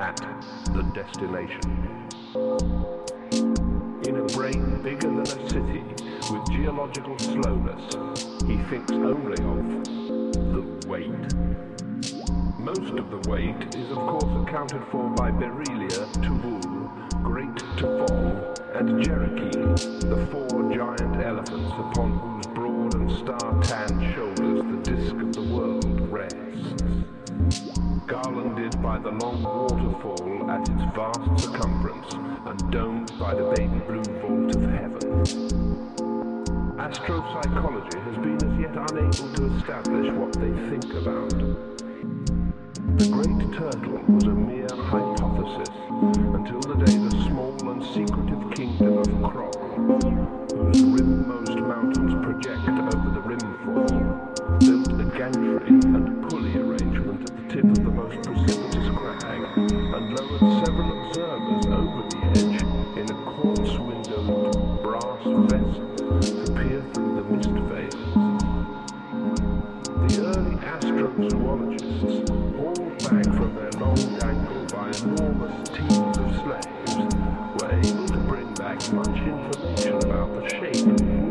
at the destination. In a brain bigger than a city, with geological slowness, he thinks only of the weight. Most of the weight is of course accounted for by Berelia, Tubul, Great Tufong, and Jerakeen, the four giant elephants upon whose broad and star-tanned shoulders the disk of the world rests, garlanded by the long waterfall at its vast circumference and domed by the baby blue vault of heaven. Astropsychology has been as yet unable to establish what they think about. The Great Turtle was a mere hypothesis until the day the small and secretive kingdom of Krog, whose rimmost mountains project over the rimfall, built a gantry and pulley arrangement at the tip of the most precipitous crag and lowered several observers over the edge in a quartz-windowed brass vessel to peer through the mist veils. The early astrozoologists, hauled back from their long dangle by enormous teams of slaves, were able to bring back much information about the shape